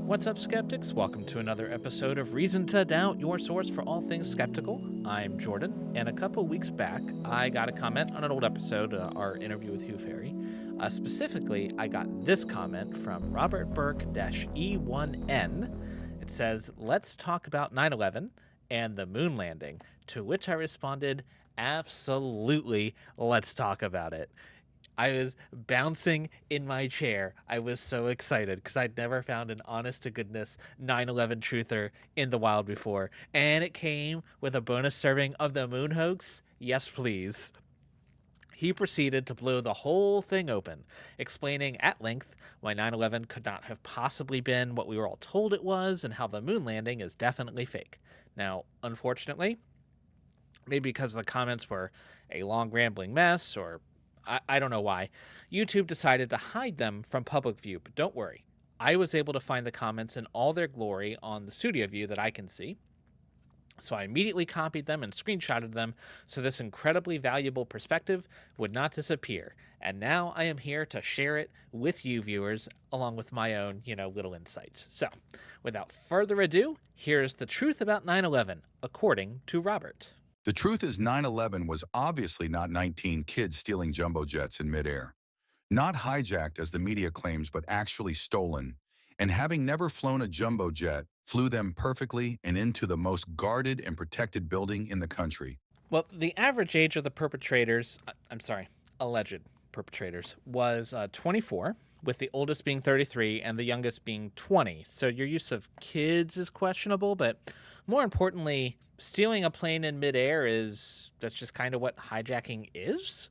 What's up, skeptics? Welcome to another episode of Reason to Doubt, your source for all things skeptical. I'm Jordan, and a couple weeks back, I got a comment on an old episode, our interview with Hugh Ferry. Specifically, I got this comment from Robert Burke-E1N. It says, "Let's talk about 9/11 and the moon landing," to which I responded, "Absolutely, let's talk about it." I was bouncing in my chair. I was so excited because I'd never found an honest to goodness 9/11 truther in the wild before. And it came with a bonus serving of the moon hoax. Yes, please. He proceeded to blow the whole thing open, explaining at length why 9/11 could not have possibly been what we were all told it was and how the moon landing is definitely fake. Now, unfortunately, maybe because the comments were a long rambling mess or I don't know why, YouTube decided to hide them from public view, but don't worry. I was able to find the comments in all their glory on the studio view that I can see. So I immediately copied them and screenshotted them so this incredibly valuable perspective would not disappear. And now I am here to share it with you viewers along with my own, little insights. So, without further ado, here's the truth about 9/11 according to Robert. The truth is 9/11 was obviously not 19 kids stealing jumbo jets in midair. Not hijacked as the media claims, but actually stolen. And having never flown a jumbo jet, flew them perfectly and into the most guarded and protected building in the country. Well, the average age of the perpetrators, alleged perpetrators, was 24, with the oldest being 33 and the youngest being 20. So your use of kids is questionable, but more importantly, stealing a plane in midair that's just kind of what hijacking is.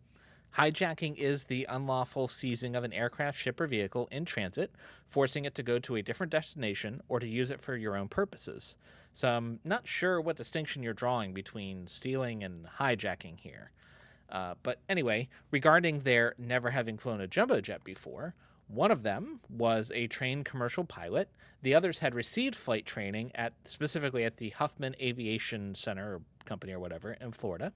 Hijacking is the unlawful seizing of an aircraft, ship, or vehicle in transit, forcing it to go to a different destination or to use it for your own purposes. So I'm not sure what distinction you're drawing between stealing and hijacking here. But anyway, regarding their never having flown a jumbo jet before, one of them was a trained commercial pilot. The others had received flight training specifically at the Huffman Aviation Center or company or whatever in Florida.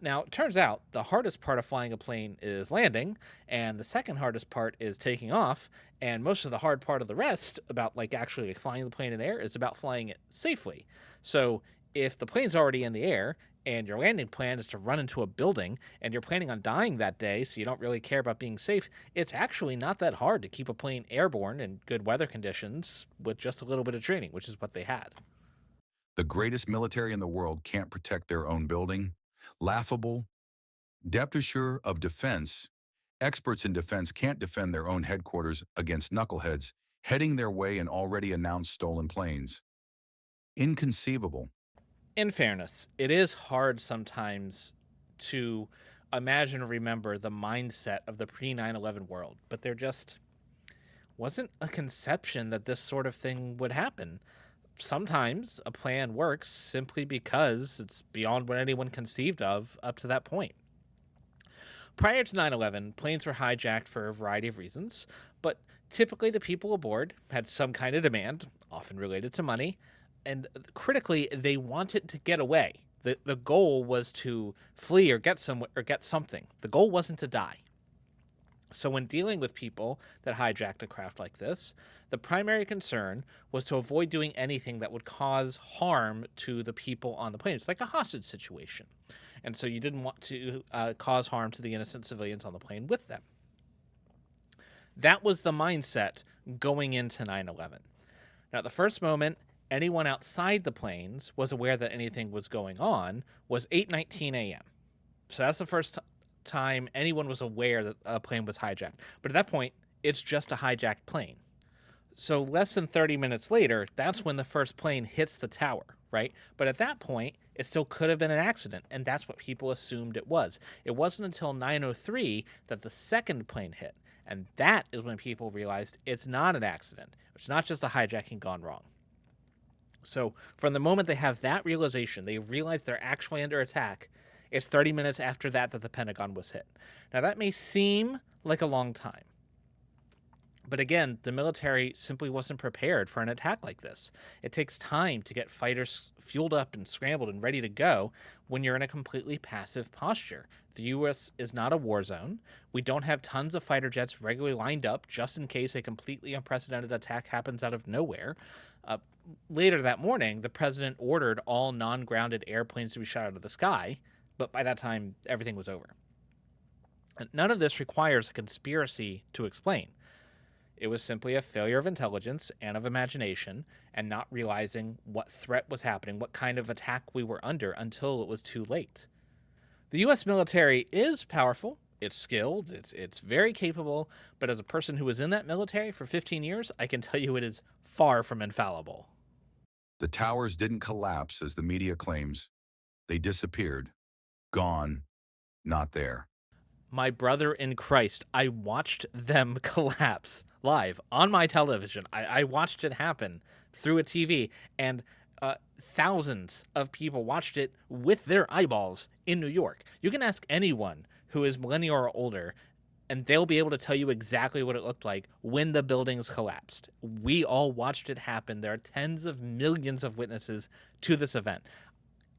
Now, it turns out the hardest part of flying a plane is landing, and the second hardest part is taking off. And most of the hard part of the rest, about actually flying the plane in air, is about flying it safely. So, if the plane's already in the air and your landing plan is to run into a building and you're planning on dying that day, so you don't really care about being safe, it's actually not that hard to keep a plane airborne in good weather conditions with just a little bit of training, which is what they had. The greatest military in the world can't protect their own building. Laughable. Depth of defense. Experts in defense can't defend their own headquarters against knuckleheads heading their way in already announced stolen planes. Inconceivable. In fairness, it is hard sometimes to imagine or remember the mindset of the pre 9/11 world, but there just wasn't a conception that this sort of thing would happen. Sometimes a plan works simply because it's beyond what anyone conceived of up to that point. Prior to 9/11, planes were hijacked for a variety of reasons, but typically the people aboard had some kind of demand, often related to money, and critically, they wanted to get away. The goal was to flee or get somewhere or get something. The goal wasn't to die. So, when dealing with people that hijacked a craft like this, the primary concern was to avoid doing anything that would cause harm to the people on the plane. It's like a hostage situation. And so, you didn't want to cause harm to the innocent civilians on the plane with them. That was the mindset going into 9/11. Now, the first moment anyone outside the planes was aware that anything was going on was 8:19 a.m. So that's the first time anyone was aware that a plane was hijacked. But at that point, it's just a hijacked plane. So less than 30 minutes later, that's when the first plane hits the tower, right? But at that point, it still could have been an accident, and that's what people assumed it was. It wasn't until 9:03 that the second plane hit, and that is when people realized it's not an accident. It's not just a hijacking gone wrong. So from the moment they have that realization, they realize they're actually under attack. It's 30 minutes after that the Pentagon was hit. Now, that may seem like a long time, But again, the military simply wasn't prepared for an attack like this. It takes time to get fighters fueled up and scrambled and ready to go when you're in a completely passive posture. The US is not a war zone. We don't have tons of fighter jets regularly lined up just in case a completely unprecedented attack happens out of nowhere. Uh, Later that morning, the president ordered all non grounded airplanes to be shot out of the sky, but by that time, everything was over. And none of this requires a conspiracy to explain. It was simply a failure of intelligence and of imagination, and not realizing what threat was happening, what kind of attack we were under until it was too late. The US military is powerful, it's skilled, it's very capable, but as a person who was in that military for 15 years, I can tell you it is far from infallible. The towers didn't collapse as the media claims. They disappeared. Gone. Not there. My brother in Christ, I watched them collapse live on my television. I watched it happen through a TV, and thousands of people watched it with their eyeballs in New York. You can ask anyone who is millennial or older, and they'll be able to tell you exactly what it looked like when the buildings collapsed. We all watched it happen. There are tens of millions of witnesses to this event.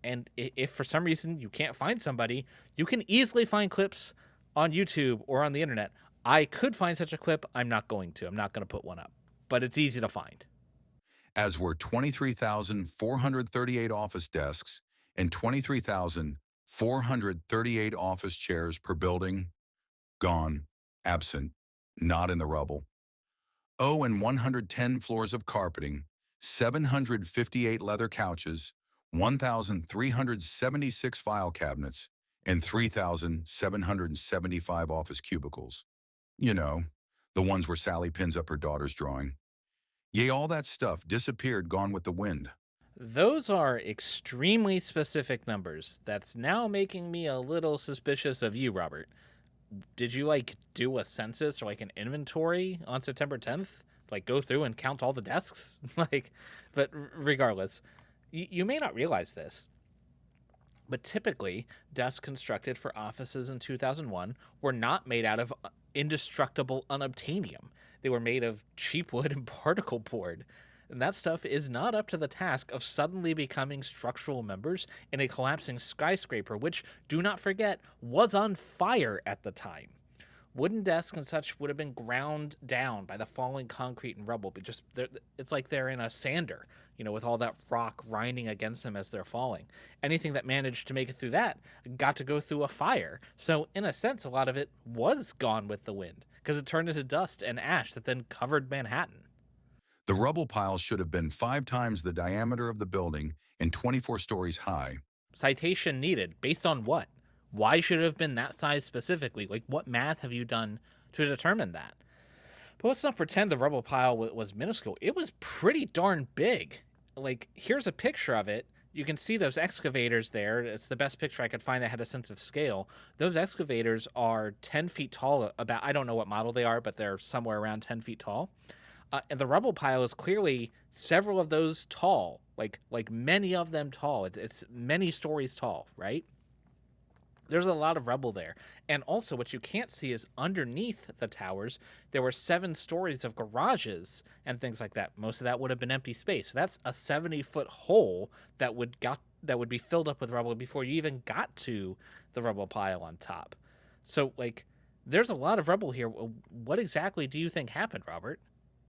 And if for some reason you can't find somebody, you can easily find clips on YouTube or on the internet. I could find such a clip. I'm not going to. I'm not going to put one up, but it's easy to find. As were 23,438 office desks and 23,438 office chairs per building. Gone. Absent. Not in the rubble. Oh, and 110 floors of carpeting, 758 leather couches, 1,376 file cabinets, and 3,775 office cubicles. You know, the ones where Sally pins up her daughter's drawing. Yea, all that stuff disappeared, gone with the wind. Those are extremely specific numbers. That's now making me a little suspicious of you, Robert. Did you like do a census or like an inventory on September 10th? Like go through and count all the desks? But regardless, you may not realize this, but typically desks constructed for offices in 2001 were not made out of indestructible unobtainium. They were made of cheap wood and particle board. And that stuff is not up to the task of suddenly becoming structural members in a collapsing skyscraper, which, do not forget, was on fire at the time. Wooden desks and such would have been ground down by the falling concrete and rubble, but just it's like they're in a sander, with all that rock grinding against them as they're falling. Anything that managed to make it through that got to go through a fire. So, in a sense, a lot of it was gone with the wind because it turned into dust and ash that then covered Manhattan. The rubble piles should have been 5 times the diameter of the building and 24 stories high. Citation needed. Based on what? Why should it have been that size specifically? Like, what math have you done to determine that? But let's not pretend the rubble pile was minuscule. It was pretty darn big. Like, here's a picture of it. You can see those excavators there. It's the best picture I could find that had a sense of scale. Those excavators are 10 feet tall. About, I don't know what model they are, but they're somewhere around 10 feet tall. And the rubble pile is clearly several of those tall, like many of them tall. It's many stories tall, right? There's a lot of rubble there. And also, what you can't see is underneath the towers, there were 7 stories of garages and things like that. Most of that would have been empty space. So that's a 70-foot hole that would be filled up with rubble before you even got to the rubble pile on top. So, there's a lot of rubble here. What exactly do you think happened, Robert?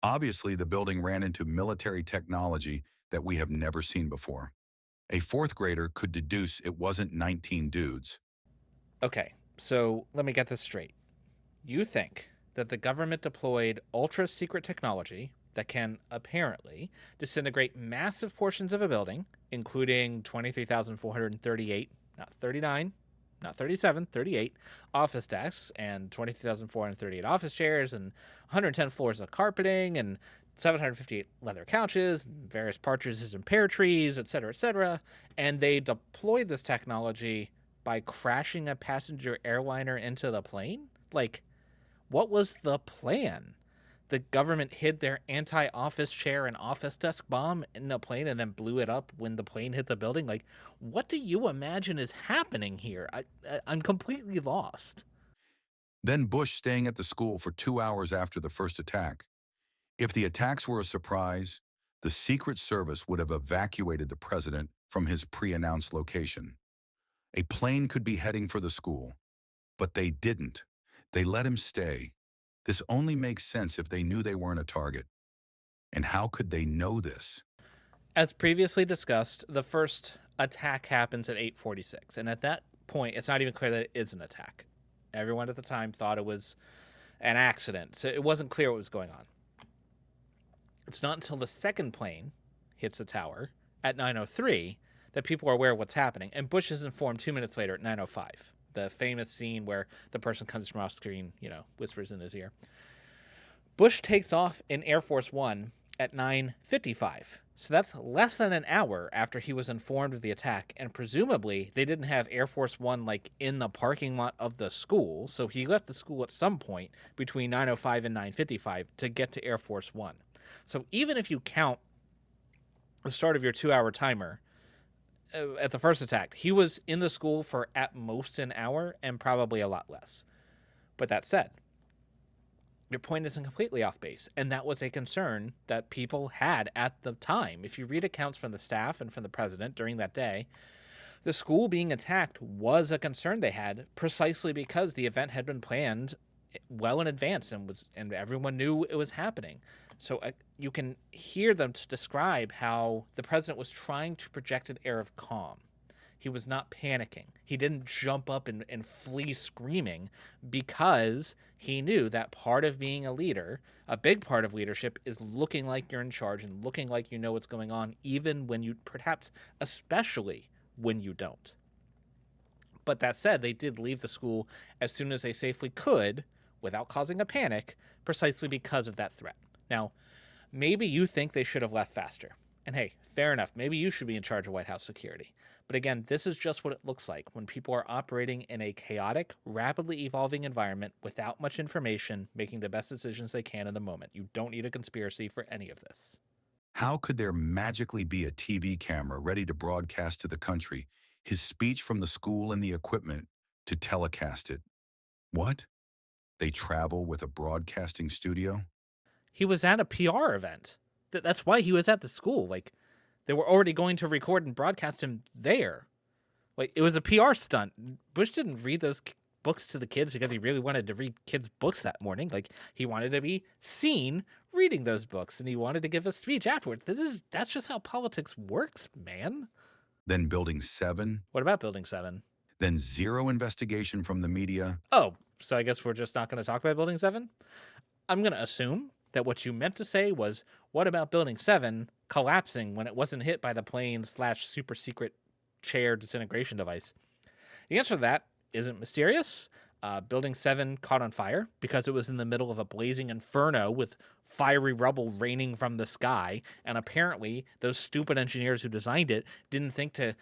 Obviously, the building ran into military technology that we have never seen before. A fourth grader could deduce it wasn't 19 dudes. Okay, so let me get this straight. You think that the government deployed ultra secret technology that can apparently disintegrate massive portions of a building, including 23,438, not 39, not 37, 38 office desks and 23,438 office chairs and 110 floors of carpeting and 758 leather couches, and various partridges and pear trees, et cetera, and they deployed this technology by crashing a passenger airliner into the plane? Like, what was the plan? The government hid their anti-office chair and office desk bomb in the plane and then blew it up when the plane hit the building? Like, what do you imagine is happening here? I'm completely lost. Then Bush staying at the school for 2 hours after the first attack. If the attacks were a surprise, the Secret Service would have evacuated the president from his pre-announced location. A plane could be heading for the school, but they didn't. They let him stay. This only makes sense if they knew they weren't a target. And how could they know this? As previously discussed, the first attack happens at 8:46, and at that point, it's not even clear that it is an attack. Everyone at the time thought it was an accident, so it wasn't clear what was going on. It's not until the second plane hits the tower at 9:03 that people are aware of what's happening, and Bush is informed 2 minutes later at 9:05. The famous scene where the person comes from off screen, whispers in his ear. Bush takes off in Air Force One at 9:55. So that's less than an hour after he was informed of the attack, and presumably they didn't have Air Force One like in the parking lot of the school, so he left the school at some point between 9:05 and 9:55 to get to Air Force One. So even if you count the start of your 2-hour timer at the first attack, he was in the school for at most an hour and probably a lot less. But that said, your point isn't completely off base, and that was a concern that people had at the time. If you read accounts from the staff and from the president during that day, the school being attacked was a concern they had precisely because the event had been planned well in advance and everyone knew it was happening. So you can hear them to describe how the president was trying to project an air of calm. He was not panicking. He didn't jump up and flee screaming because he knew that part of being a leader, a big part of leadership, is looking like you're in charge and looking like you know what's going on, even when you, perhaps especially when you don't. But that said, they did leave the school as soon as they safely could without causing a panic, precisely because of that threat. Now, maybe you think they should have left faster. And hey, fair enough. Maybe you should be in charge of White House security. But again, this is just what it looks like when people are operating in a chaotic, rapidly evolving environment without much information, making the best decisions they can in the moment. You don't need a conspiracy for any of this. How could there magically be a TV camera ready to broadcast to the country his speech from the school and the equipment to telecast it? What? They travel with a broadcasting studio? He was at a PR event. That's why he was at the school. Like, they were already going to record and broadcast him there. Like, it was a PR stunt. Bush didn't read those books to the kids because he really wanted to read kids' books that morning. Like, he wanted to be seen reading those books, and he wanted to give a speech afterwards. That's just how politics works, man. Then Building 7? What about Building 7? Then zero investigation from the media? Oh, so I guess we're just not going to talk about Building 7? I'm going to assume that what you meant to say was, what about Building 7 collapsing when it wasn't hit by the plane/super secret chair disintegration device? The answer to that isn't mysterious. Building 7 caught on fire because it was in the middle of a blazing inferno with fiery rubble raining from the sky, and apparently those stupid engineers who designed it didn't think to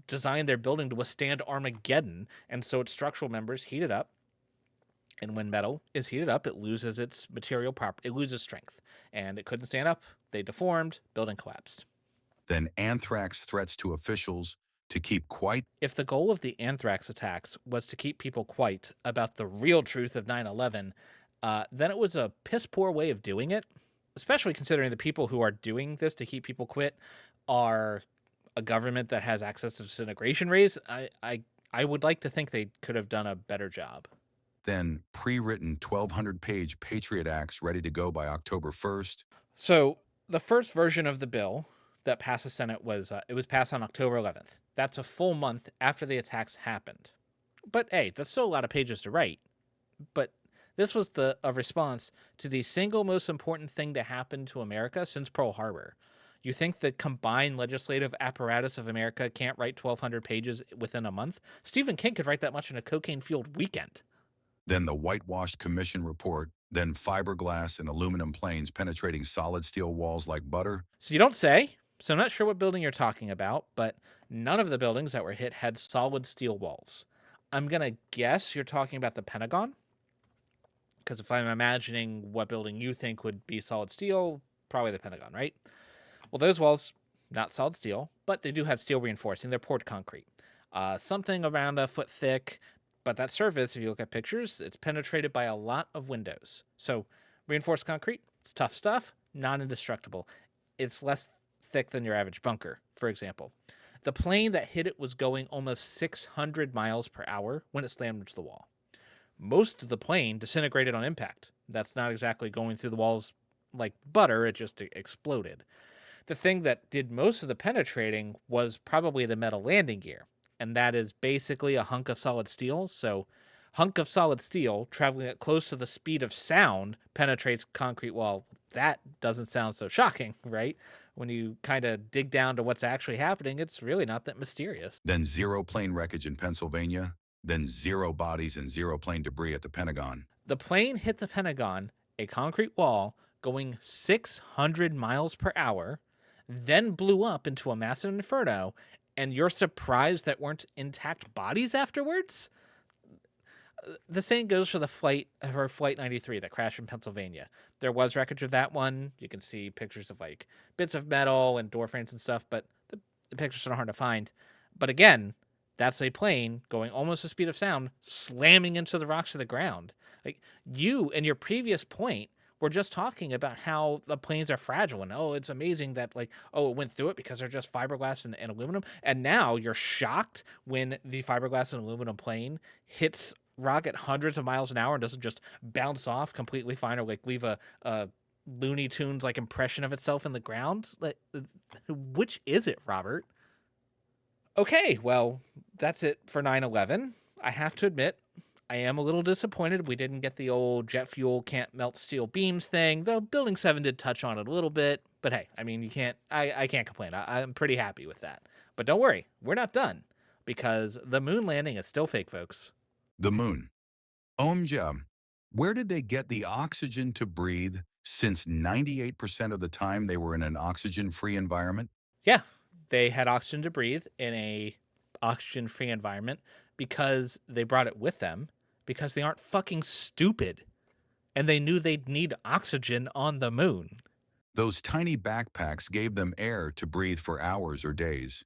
design their building to withstand Armageddon, and so its structural members heated up. And when metal is heated up, it loses its material property, it loses strength, and it couldn't stand up. They deformed, building collapsed. Then anthrax threats to officials to keep quiet. If the goal of the anthrax attacks was to keep people quiet about the real truth of 9/11, then it was a piss poor way of doing it, especially considering the people who are doing this to keep people quiet are a government that has access to disintegration rays. I would like to think they could have done a better job. Then pre-written 1,200-page Patriot Acts ready to go by October 1st. So the first version of the bill that passed the Senate was it was passed on October 11th. That's a full month after the attacks happened. But hey, that's still a lot of pages to write. But this was a response to the single most important thing to happen to America since Pearl Harbor. You think the combined legislative apparatus of America can't write 1,200 pages within a month? Stephen King could write that much in a cocaine-fueled weekend. Then the whitewashed commission report, then fiberglass and aluminum planes penetrating solid steel walls like butter. So you don't say. So I'm not sure what building you're talking about, but none of the buildings that were hit had solid steel walls. I'm going to guess you're talking about the Pentagon, because if I'm imagining what building you think would be solid steel, probably the Pentagon, right? Well, those walls, not solid steel, but they do have steel reinforcing. They're poured concrete. Something around a foot thick. But that surface, if you look at pictures, it's penetrated by a lot of windows. So reinforced concrete, it's tough stuff. non-indestructible. It's less thick than your average bunker, for example. The plane that hit it was going almost 600 miles per hour when it slammed into the wall. Most of the plane disintegrated on impact. That's not exactly going through the walls like butter, it just exploded. The thing that did most of the penetrating was probably the metal landing gear, and that is basically a hunk of solid steel. So, hunk of solid steel traveling at close to the speed of sound penetrates concrete wall. That doesn't sound so shocking, right? When you kind of dig down to what's actually happening, it's really not that mysterious. Then zero plane wreckage in Pennsylvania, then zero bodies and zero plane debris at the Pentagon. The plane hit the Pentagon, a concrete wall, going 600 miles per hour, then blew up into a massive inferno, and you're surprised that weren't intact bodies afterwards? The same goes for Flight 93 that crashed in Pennsylvania. There was wreckage of that one. You can see pictures of like bits of metal and door frames and stuff, but the pictures are hard to find. But again, that's a plane going almost the speed of sound, slamming into the rocks of the ground. Like you and your previous point were just talking about how the planes are fragile and it's amazing that it went through it because they're just fiberglass and aluminum. And now you're shocked when the fiberglass and aluminum plane hits rock at hundreds of miles an hour and doesn't just bounce off completely fine or like leave a Looney Tunes like impression of itself in the ground. Like, which is it, Robert? Okay, well, that's it for 9/11. I have to admit, I am a little disappointed we didn't get the old jet fuel can't melt steel beams thing, though Building 7 did touch on it a little bit. But hey, I mean, I can't complain. I'm pretty happy with that. But don't worry, we're not done, because the moon landing is still fake, folks. The moon. Omja, where did they get the oxygen to breathe since 98% of the time they were in an oxygen-free environment? Yeah, they had oxygen to breathe in a oxygen-free environment because they brought it with them, because they aren't fucking stupid, and they knew they'd need oxygen on the moon. Those tiny backpacks gave them air to breathe for hours or days.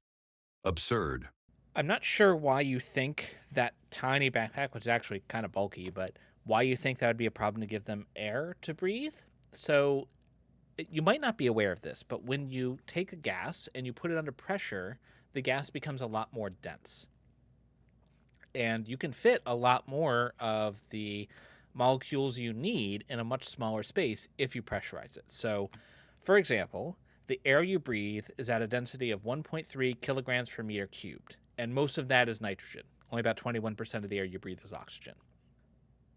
Absurd. I'm not sure why you think that tiny backpack, which is actually kind of bulky, but why you think that would be a problem to give them air to breathe. So you might not be aware of this, but when you take a gas and you put it under pressure, the gas becomes a lot more dense. And you can fit a lot more of the molecules you need in a much smaller space if you pressurize it. So, for example, the air you breathe is at a density of 1.3 kilograms per meter cubed, and most of that is nitrogen. Only about 21% of the air you breathe is oxygen.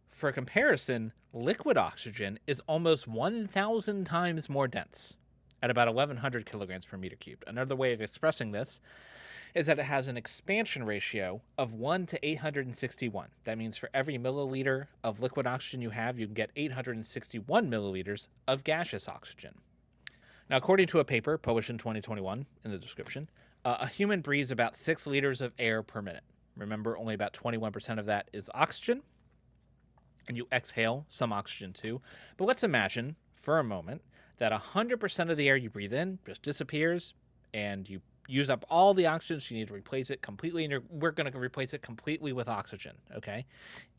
For comparison, liquid oxygen is almost 1,000 times more dense, at about 1,100 kilograms per meter cubed. Another way of expressing this is that it has an expansion ratio of 1 to 861. That means for every milliliter of liquid oxygen you have, you can get 861 milliliters of gaseous oxygen. Now, according to a paper published in 2021 in the description, a human breathes about 6 liters of air per minute. Remember, only about 21% of that is oxygen, and you exhale some oxygen too. But let's imagine for a moment that 100% of the air you breathe in just disappears, and you use up all the oxygen, so you need to replace it completely, and we're going to replace it completely with oxygen, okay?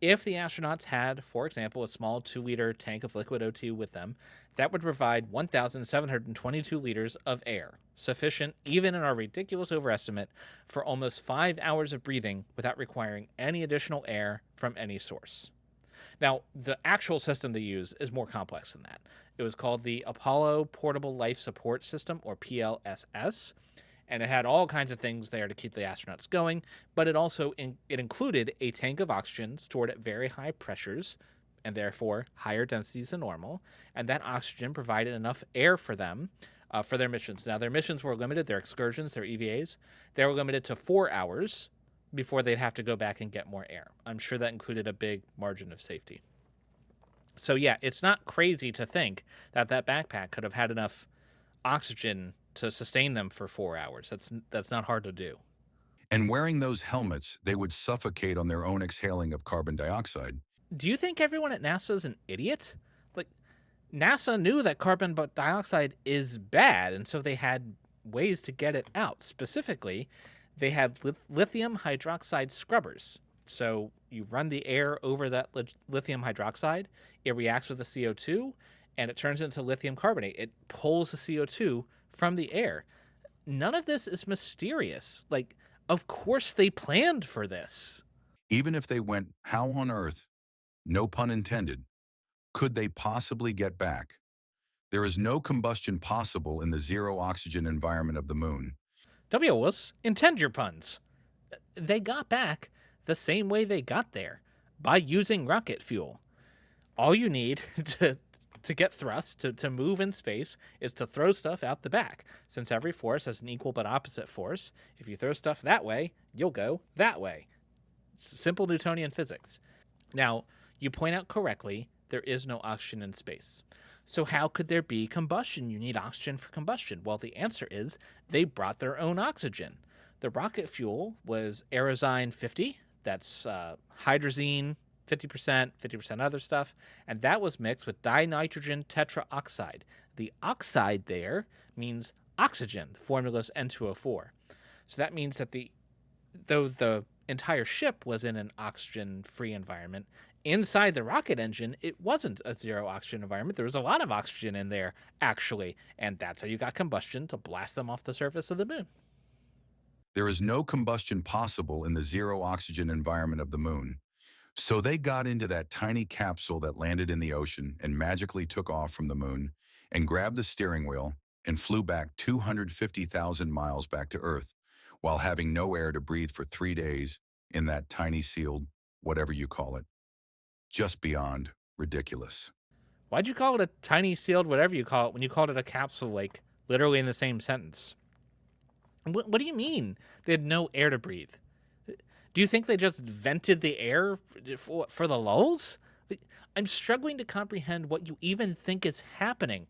If the astronauts had, for example, a small 2-liter tank of liquid O2 with them, that would provide 1,722 liters of air, sufficient, even in our ridiculous overestimate, for almost 5 hours of breathing without requiring any additional air from any source. Now, the actual system they use is more complex than that. It was called the Apollo Portable Life Support System, or PLSS, and it had all kinds of things there to keep the astronauts going, but it also it included a tank of oxygen stored at very high pressures, and therefore higher densities than normal, and that oxygen provided enough air for them for their missions. Now, their missions were limited, their excursions, their EVAs, they were limited to 4 hours before they'd have to go back and get more air. I'm sure that included a big margin of safety. So yeah, it's not crazy to think that that backpack could have had enough oxygen to sustain them for 4 hours. That's not hard to do. And wearing those helmets, they would suffocate on their own exhaling of carbon dioxide. Do you think everyone at NASA is an idiot? Like, NASA knew that carbon dioxide is bad, and so they had ways to get it out. Specifically, they had lithium hydroxide scrubbers. So you run the air over that lithium hydroxide, it reacts with the CO2, and it turns into lithium carbonate. It pulls the CO2 from the air. None of this is mysterious. Like, of course they planned for this. Even if they went, how on earth, no pun intended, could they possibly get back? There is no combustion possible in the zero oxygen environment of the moon. W. Willis, intend your puns. They got back the same way they got there, by using rocket fuel. All you need to get thrust, to move in space, is to throw stuff out the back. Since every force has an equal but opposite force, if you throw stuff that way, you'll go that way. Simple Newtonian physics. Now, you point out correctly, there is no oxygen in space. So how could there be combustion? You need oxygen for combustion. Well, the answer is they brought their own oxygen. The rocket fuel was Aerozine 50. That's hydrazine, 50%, 50% other stuff. And that was mixed with dinitrogen tetraoxide. The oxide there means oxygen. The formula is N2O4. So that means that though the entire ship was in an oxygen-free environment, inside the rocket engine, it wasn't a zero oxygen environment. There was a lot of oxygen in there, actually, and that's how you got combustion to blast them off the surface of the moon. There is no combustion possible in the zero oxygen environment of the moon. So they got into that tiny capsule that landed in the ocean and magically took off from the moon and grabbed the steering wheel and flew back 250,000 miles back to Earth while having no air to breathe for 3 days in that tiny sealed, whatever you call it. Just beyond ridiculous. Why'd you call it a tiny sealed whatever you call it when you called it a capsule, like, literally in the same sentence? What do you mean they had no air to breathe? Do you think they just vented the air for the lulz? I'm struggling to comprehend what you even think is happening,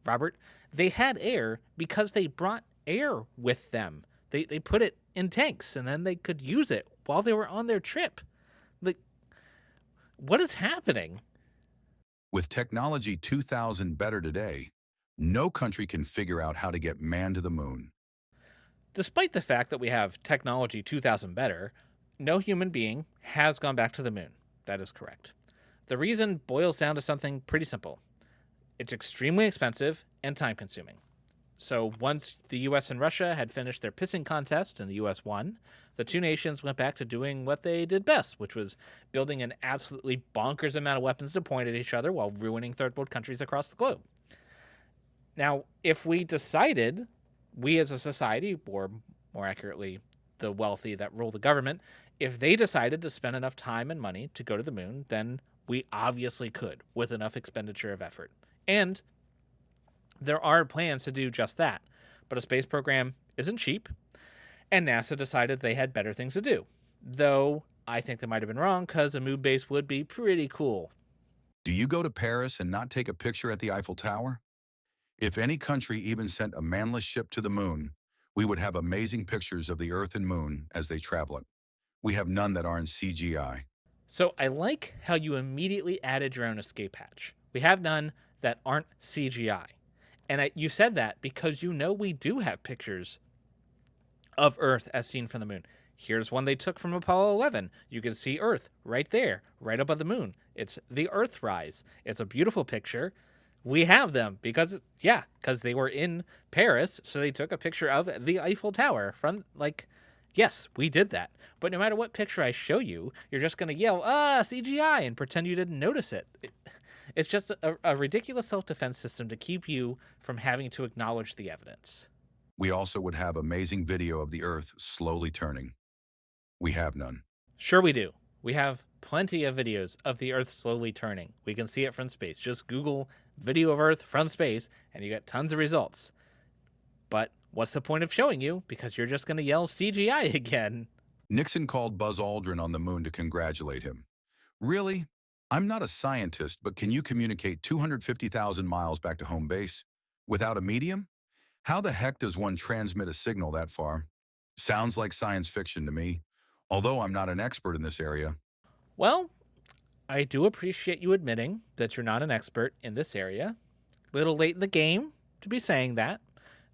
Robert. They had air because they brought air with them. They put it in tanks and then they could use it while they were on their trip. Like, what is happening? With technology 2000 better today, no country can figure out how to get man to the moon. Despite the fact that we have technology 2000 better, no human being has gone back to the moon. That is correct. The reason boils down to something pretty simple. It's extremely expensive and time consuming. So once the US and Russia had finished their pissing contest and the US won, the two nations went back to doing what they did best, which was building an absolutely bonkers amount of weapons to point at each other while ruining third world countries across the globe. Now, if we decided, we as a society, or more accurately, the wealthy that rule the government, if they decided to spend enough time and money to go to the moon, then we obviously could with enough expenditure of effort. And there are plans to do just that. But a space program isn't cheap, and NASA decided they had better things to do. Though I think they might have been wrong, because a moon base would be pretty cool. Do you go to Paris and not take a picture at the Eiffel Tower? If any country even sent a manless ship to the moon, we would have amazing pictures of the Earth and moon as they travel it. We have none that aren't CGI. So I like how you immediately added your own escape hatch. We have none that aren't CGI. And you said that because you know we do have pictures of Earth as seen from the moon. Here's one they took from Apollo 11. You can see Earth right there, right above the moon. It's the Earthrise. It's a beautiful picture. We have them because they were in Paris, so they took a picture of the Eiffel Tower from, like, yes, we did that. But no matter what picture I show you, you're just going to yell, CGI, and pretend you didn't notice it. It's just a ridiculous self-defense system to keep you from having to acknowledge the evidence. We also would have amazing video of the Earth slowly turning. We have none. Sure we do. We have plenty of videos of the Earth slowly turning. We can see it from space. Just Google video of Earth from space, and you get tons of results. But what's the point of showing you? Because you're just going to yell CGI again. Nixon called Buzz Aldrin on the moon to congratulate him. Really? I'm not a scientist, but can you communicate 250,000 miles back to home base without a medium? How the heck does one transmit a signal that far? Sounds like science fiction to me, although I'm not an expert in this area. Well, I do appreciate you admitting that you're not an expert in this area. Little late in the game to be saying that.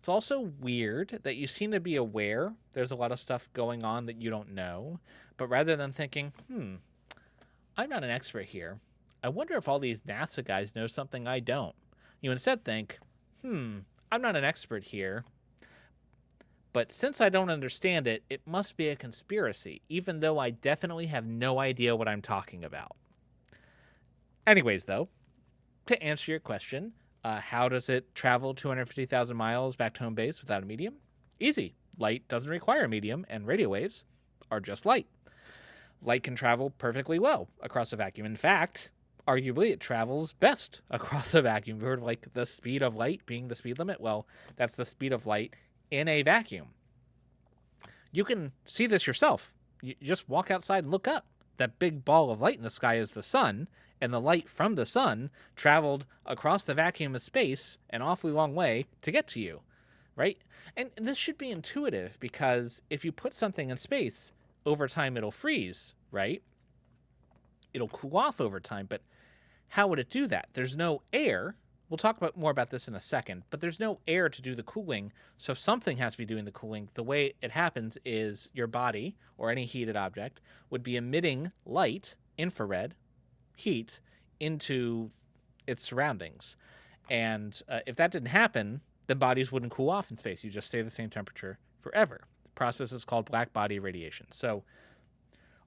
It's also weird that you seem to be aware there's a lot of stuff going on that you don't know, but rather than thinking, I'm not an expert here, I wonder if all these NASA guys know something I don't. You instead think, I'm not an expert here, but since I don't understand it, it must be a conspiracy, even though I definitely have no idea what I'm talking about. Anyways, though, to answer your question, how does it travel 250,000 miles back to home base without a medium? Easy. Light doesn't require a medium, and radio waves are just light. Light can travel perfectly well across a vacuum. In fact, arguably, it travels best across a vacuum. We've heard of like the speed of light being the speed limit. Well, that's the speed of light in a vacuum. You can see this yourself. You just walk outside and look up. That big ball of light in the sky is the sun, and the light from the sun traveled across the vacuum of space an awfully long way to get to you, right? And this should be intuitive because if you put something in space, over time it'll freeze, right? It'll cool off over time, but how would it do that? There's no air. We'll talk about more about this in a second, but there's no air to do the cooling. So if something has to be doing the cooling, the way it happens is your body or any heated object would be emitting light, infrared, heat into its surroundings. And if that didn't happen, then bodies wouldn't cool off in space. You just stay the same temperature forever. The process is called black body radiation. So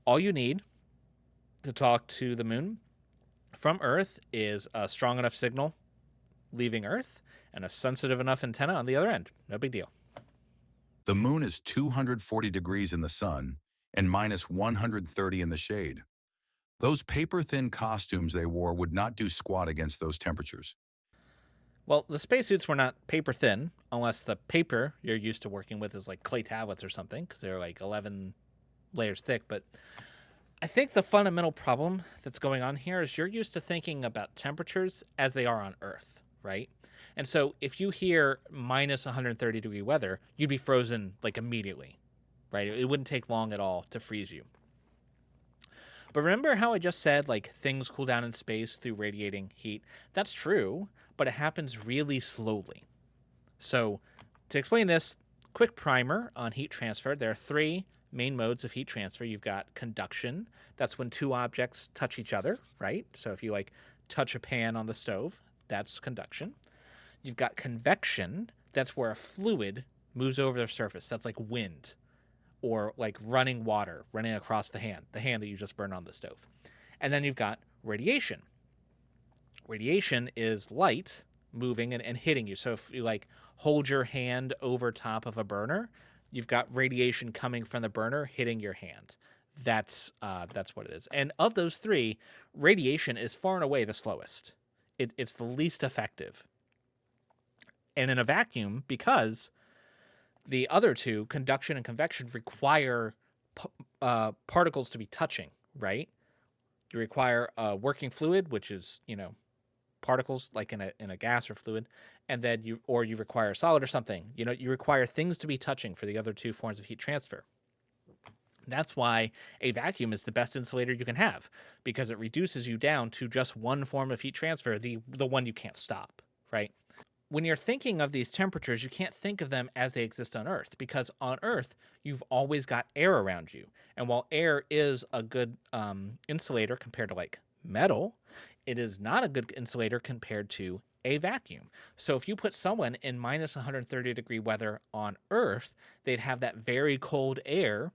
all you need to talk to the moon from Earth is a strong enough signal leaving Earth and a sensitive enough antenna on the other end. No big deal. The moon is 240 degrees in the sun and minus 130 in the shade. Those paper-thin costumes they wore would not do squat against those temperatures. Well, the spacesuits were not paper thin, unless the paper you're used to working with is like clay tablets or something, because they're like 11 layers thick. But I think the fundamental problem that's going on here is you're used to thinking about temperatures as they are on Earth, right? And so if you hear minus 130 degree weather, you'd be frozen like immediately, right? It wouldn't take long at all to freeze you. But remember how I just said like things cool down in space through radiating heat? That's true, but it happens really slowly. So to explain this, quick primer on heat transfer. There are three main modes of heat transfer. You've got conduction. That's when two objects touch each other, right? So if you like touch a pan on the stove, that's conduction. You've got convection. That's where a fluid moves over the surface. That's like wind or like running water running across the hand that you just burned on the stove. And then you've got radiation. Radiation is light moving and hitting you. So if you like hold your hand over top of a burner, you've got radiation coming from the burner hitting your hand. That's what it is. And of those three, radiation is far and away the slowest. It's the least effective. And in a vacuum, because the other two, conduction and convection, require particles to be touching, right? You require a working fluid, which is, particles like in a gas or fluid, and then you require a solid or something. You require things to be touching for the other two forms of heat transfer. That's why a vacuum is the best insulator you can have, because it reduces you down to just one form of heat transfer, the one you can't stop, right? When you're thinking of these temperatures, you can't think of them as they exist on Earth, because on Earth, you've always got air around you. And while air is a good insulator compared to like metal, it is not a good insulator compared to a vacuum. So if you put someone in minus 130 degree weather on Earth, they'd have that very cold air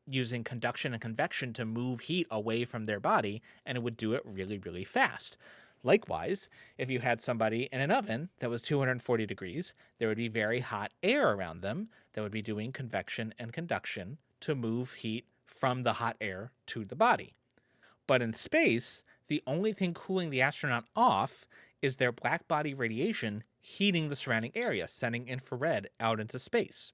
using conduction and convection to move heat away from their body, and it would do it really, really fast. Likewise, if you had somebody in an oven that was 240 degrees, there would be very hot air around them that would be doing convection and conduction to move heat from the hot air to the body. But in space, the only thing cooling the astronaut off is their black body radiation heating the surrounding area, sending infrared out into space.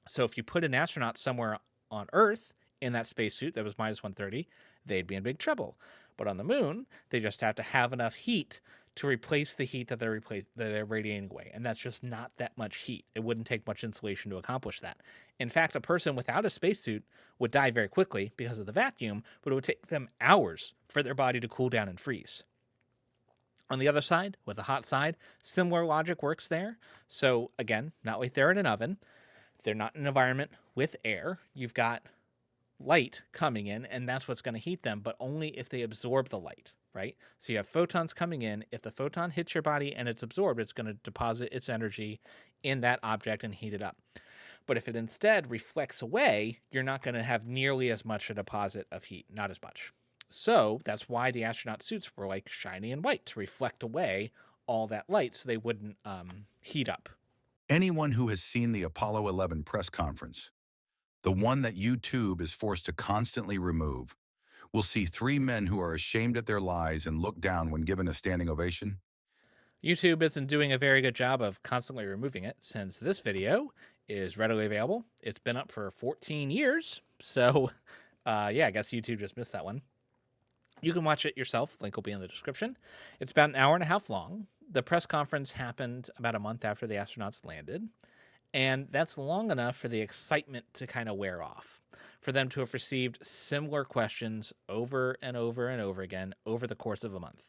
So if you put an astronaut somewhere on Earth in that spacesuit that was minus 130, they'd be in big trouble. But on the moon, they just have to have enough heat to replace the heat that they're radiating away. And that's just not that much heat. It wouldn't take much insulation to accomplish that. In fact, a person without a spacesuit would die very quickly because of the vacuum, but it would take them hours for their body to cool down and freeze. On the other side, with the hot side, similar logic works there. So again, not like they're in an oven. They're not in an environment with air. You've got light coming in, and that's what's going to heat them, but only if they absorb the light, right? So you have photons coming in. If the photon hits your body and it's absorbed, it's going to deposit its energy in that object and heat it up. But if it instead reflects away, you're not going to have nearly as much a deposit of heat, not as much. So that's why the astronaut suits were like shiny and white to reflect away all that light so they wouldn't heat up. Anyone who has seen the Apollo 11 press conference, the one that YouTube is forced to constantly remove, will see three men who are ashamed at their lies and look down when given a standing ovation. YouTube isn't doing a very good job of constantly removing it since this video is readily available. It's been up for 14 years. So, yeah, I guess YouTube just missed that one. You can watch it yourself. Link will be in the description. It's about an hour and a half long. The press conference happened about a month after the astronauts landed. And that's long enough for the excitement to kind of wear off, for them to have received similar questions over and over and over again over the course of a month.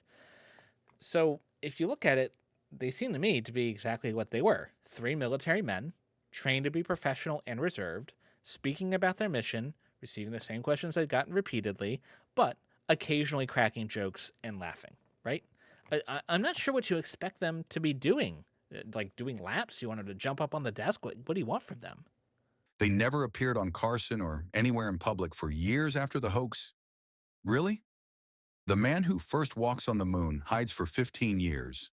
So if you look at it, they seem to me to be exactly what they were: three military men, trained to be professional and reserved, speaking about their mission, receiving the same questions they'd gotten repeatedly, but occasionally cracking jokes and laughing, right? I'm not sure what you expect them to be doing. Like doing laps? You want them to jump up on the desk? What do you want from them? They never appeared on Carson or anywhere in public for years after the hoax. Really? The man who first walks on the moon hides for 15 years.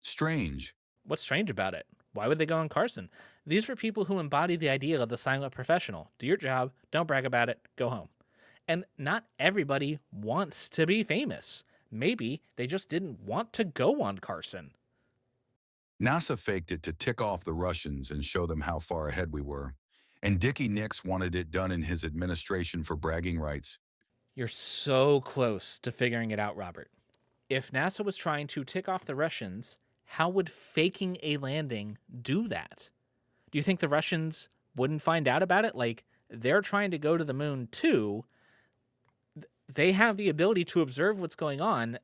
Strange. What's strange about it? Why would they go on Carson? These were people who embody the ideal of the silent professional. Do your job, don't brag about it, go home. And not everybody wants to be famous. Maybe they just didn't want to go on Carson. NASA faked it to tick off the Russians and show them how far ahead we were. And Dickie Nix wanted it done in his administration for bragging rights. You're so close to figuring it out, Robert. If NASA was trying to tick off the Russians, how would faking a landing do that? Do you think the Russians wouldn't find out about it? Like, they're trying to go to the moon too. They have the ability to observe what's going on.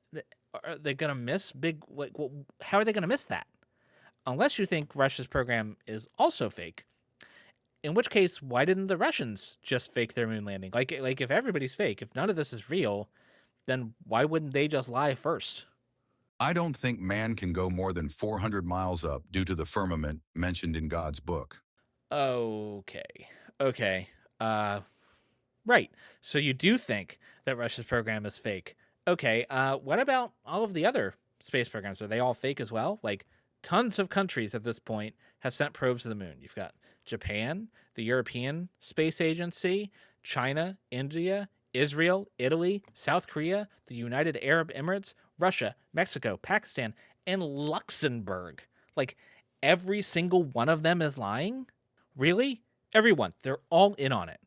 Are they going to miss big? Like, how are they going to miss that? Unless you think Russia's program is also fake. In which case, why didn't the Russians just fake their moon landing? Like if everybody's fake, if none of this is real, then why wouldn't they just lie first? I don't think man can go more than 400 miles up due to the firmament mentioned in God's book. Okay. Okay. Right. So you do think that Russia's program is fake. Okay. What about all of the other space programs? Are they all fake as well? Like, tons of countries at this point have sent probes to the moon. You've got Japan, the European Space Agency, China, India, Israel, Italy, South Korea, the United Arab Emirates, Russia, Mexico, Pakistan, and Luxembourg. Like, every single one of them is lying? Really? Everyone. They're all in on it.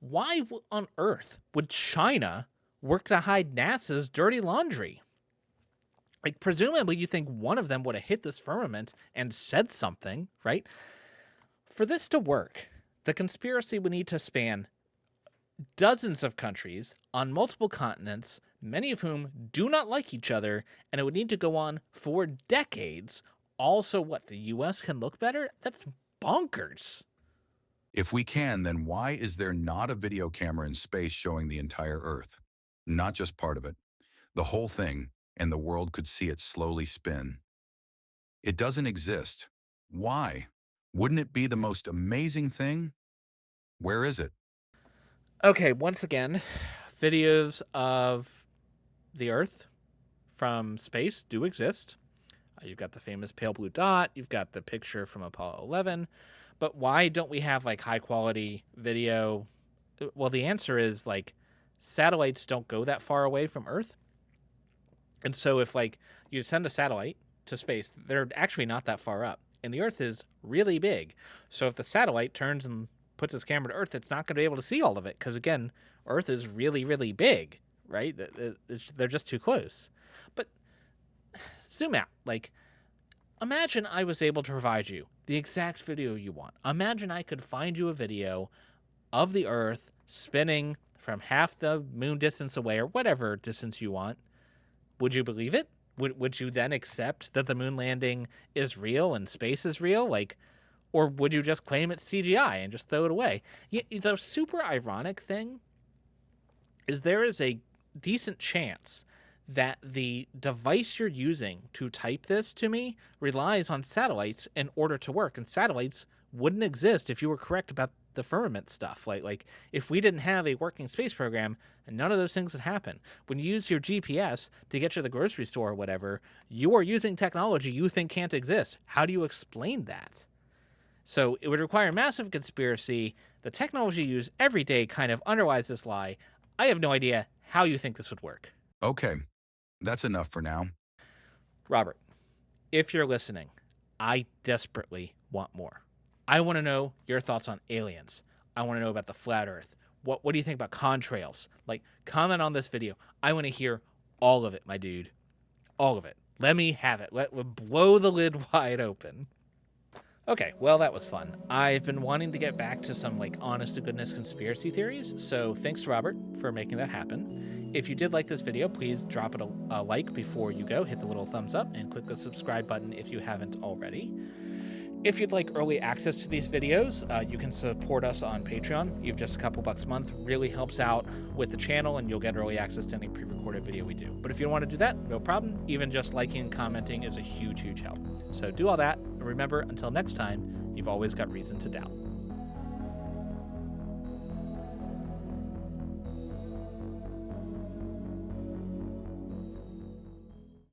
Why on earth would China work to hide NASA's dirty laundry? Like, presumably you think one of them would have hit this firmament and said something, right? For this to work, the conspiracy would need to span dozens of countries on multiple continents, many of whom do not like each other, and it would need to go on for decades. Also, what, the US can look better? That's bonkers. If we can, then why is there not a video camera in space showing the entire Earth? Not just part of it, the whole thing, and the world could see it slowly spin. It doesn't exist. Why? Wouldn't it be the most amazing thing? Where is it? Okay, once again, videos of the Earth from space do exist. You've got the famous pale blue dot, you've got the picture from Apollo 11, but why don't we have like high quality video? Well, the answer is like satellites don't go that far away from Earth. And so if like you send a satellite to space, they're actually not that far up. And the Earth is really big. So if the satellite turns and puts its camera to Earth, it's not going to be able to see all of it because, again, Earth is really, really big, right? They're just too close. But zoom out. Like, imagine I was able to provide you the exact video you want. Imagine I could find you a video of the Earth spinning from half the moon distance away or whatever distance you want. Would you believe it? Would you then accept that the moon landing is real and space is real? Like, or would you just claim it's CGI and just throw it away? The super ironic thing is there is a decent chance that the device you're using to type this to me relies on satellites in order to work, and satellites wouldn't exist if you were correct about the firmament stuff. Like if we didn't have a working space program, none of those things would happen. When you use your GPS to get to the grocery store or whatever, you are using technology you think can't exist. How do you explain that? So it would require massive conspiracy. The technology you use every day kind of underlies this lie. I have no idea how you think this would work. Okay, that's enough for now. Robert, if you're listening, I desperately want more. I want to know your thoughts on aliens. I want to know about the flat earth. What do you think about contrails? Like, comment on this video. I want to hear all of it, my dude. All of it. Let me have it. Let blow the lid wide open. Okay, well, that was fun. I've been wanting to get back to some, like, honest-to-goodness conspiracy theories, so thanks, Robert, for making that happen. If you did like this video, please drop it a like before you go, hit the little thumbs up, and click the subscribe button if you haven't already. If you'd like early access to these videos, you can support us on Patreon. You've just a couple bucks a month. Really helps out with the channel, and you'll get early access to any pre-recorded video we do. But if you don't want to do that, no problem. Even just liking and commenting is a huge, huge help. So do all that, and remember, until next time, you've always got reason to doubt.